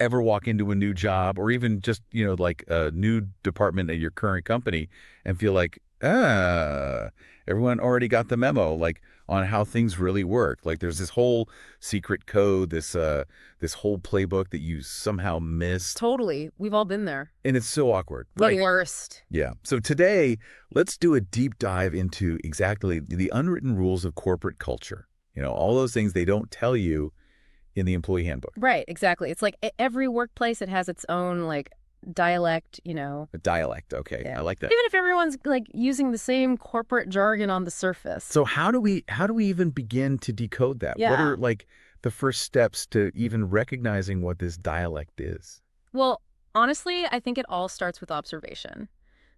ever walk into a new job or even just, like a new department at your current company and feel like, everyone already got the memo, like on how things really work. Like there's this whole secret code, this whole playbook that you somehow missed. Totally. We've all been there. And it's so awkward. The worst. Yeah. So today, let's do a deep dive into exactly the unwritten rules of corporate culture. All those things they don't tell you in the employee handbook. Right, exactly. It's like every workplace, it has its own like dialect, A dialect. Okay. Yeah. I like that. Even if everyone's like using the same corporate jargon on the surface. So how do we even begin to decode that? Yeah. What are like the first steps to even recognizing what this dialect is? Well, honestly, I think it all starts with observation.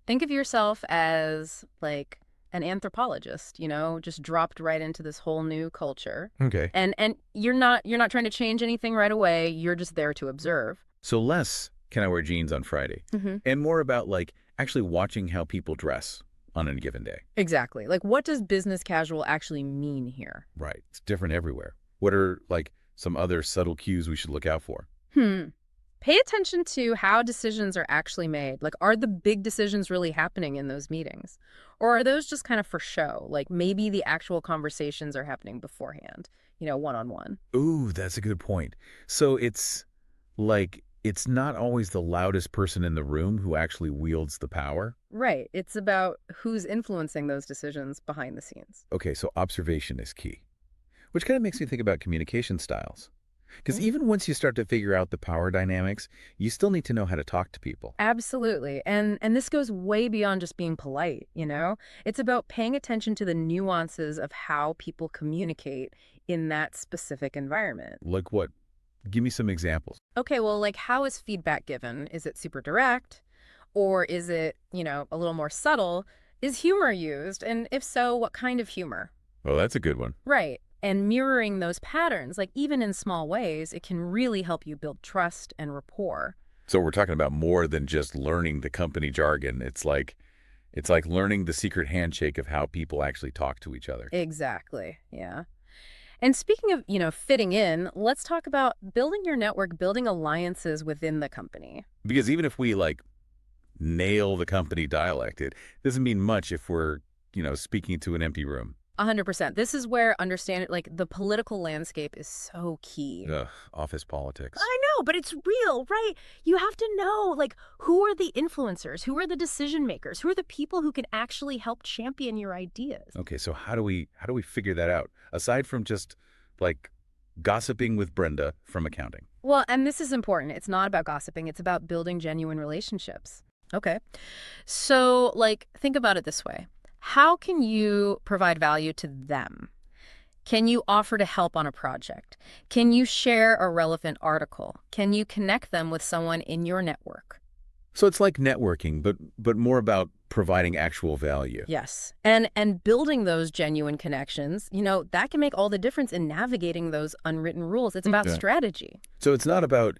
Think of yourself as like an anthropologist, just dropped right into this whole new culture. Okay. And you're not trying to change anything right away. You're just there to observe. So less can I wear jeans on Friday? And more about like actually watching how people dress on any given day. Exactly. Like, what does business casual actually mean here? Right. It's different everywhere. What are like some other subtle cues we should look out for? Pay attention to how decisions are actually made. Like, are the big decisions really happening in those meetings? Or are those just kind of for show? Like, maybe the actual conversations are happening beforehand, one-on-one. Ooh, that's a good point. So it's like, it's not always the loudest person in the room who actually wields the power. Right. It's about who's influencing those decisions behind the scenes. Okay, so observation is key, which kind of makes me think about communication styles. Because even once you start to figure out the power dynamics, you still need to know how to talk to people. Absolutely. And this goes way beyond just being polite, It's about paying attention to the nuances of how people communicate in that specific environment. Like what? Give me some examples. Okay, well, like how is feedback given? Is it super direct? Or is it, a little more subtle? Is humor used? And if so, what kind of humor? Oh, that's a good one. Right. And mirroring those patterns, like even in small ways, it can really help you build trust and rapport. So we're talking about more than just learning the company jargon. It's like learning the secret handshake of how people actually talk to each other. Exactly. Yeah. And speaking of, fitting in, let's talk about building your network, building alliances within the company. Because even if we like nail the company dialect, it doesn't mean much if we're, speaking to an empty room. 100%. This is where understanding, like, the political landscape is so key. Ugh, office politics. I know, but it's real, right? You have to know, like, who are the influencers? Who are the decision makers? Who are the people who can actually help champion your ideas? Okay, so how do we figure that out? Aside from just, like, gossiping with Brenda from accounting. Well, and this is important. It's not about gossiping. It's about building genuine relationships. Okay. So, like, think about it this way. How can you provide value to them? Can you offer to help on a project? Can you share a relevant article? Can you connect them with someone in your network? So it's like networking, but more about providing actual value. Yes. And building those genuine connections, that can make all the difference in navigating those unwritten rules. It's about strategy. So it's not about,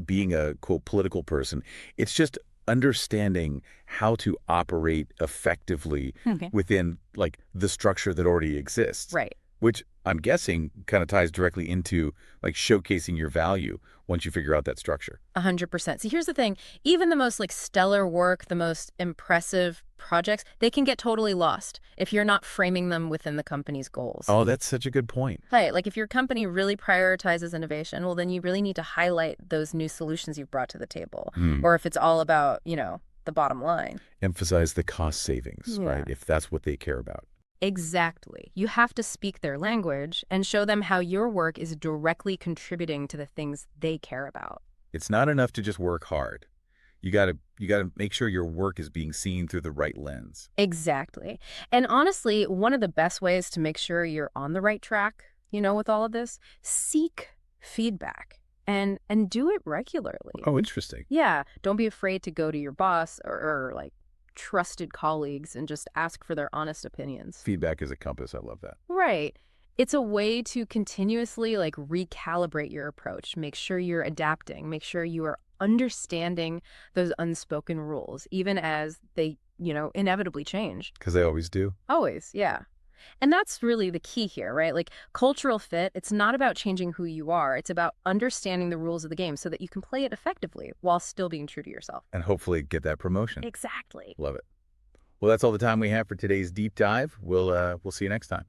being a, quote, political person. It's just understanding how to operate effectively within like the structure that already exists. Right. Which I'm guessing kind of ties directly into like showcasing your value once you figure out that structure. 100%. See, here's the thing. Even the most like stellar work, the most impressive projects, they can get totally lost if you're not framing them within the company's goals. Oh, that's such a good point. Right. Like if your company really prioritizes innovation, well, then you really need to highlight those new solutions you've brought to the table. Or if it's all about, the bottom line. Emphasize the cost savings, right? If that's what they care about. Exactly. You have to speak their language and show them how your work is directly contributing to the things they care about. It's not enough to just work hard. You gotta make sure your work is being seen through the right lens. Exactly. And honestly, one of the best ways to make sure you're on the right track, with all of this, seek feedback and do it regularly. Oh, interesting. Yeah. Don't be afraid to go to your boss or like trusted colleagues and just ask for their honest opinions. Feedback is a compass. I love that. Right. It's a way to continuously like recalibrate your approach, make sure you're adapting, make sure you are understanding those unspoken rules, even as they, inevitably change. Because they always do. Always, yeah. And that's really the key here, right? Like cultural fit, it's not about changing who you are. It's about understanding the rules of the game so that you can play it effectively while still being true to yourself. And hopefully get that promotion. Exactly. Love it. Well, that's all the time we have for today's deep dive. We'll see you next time.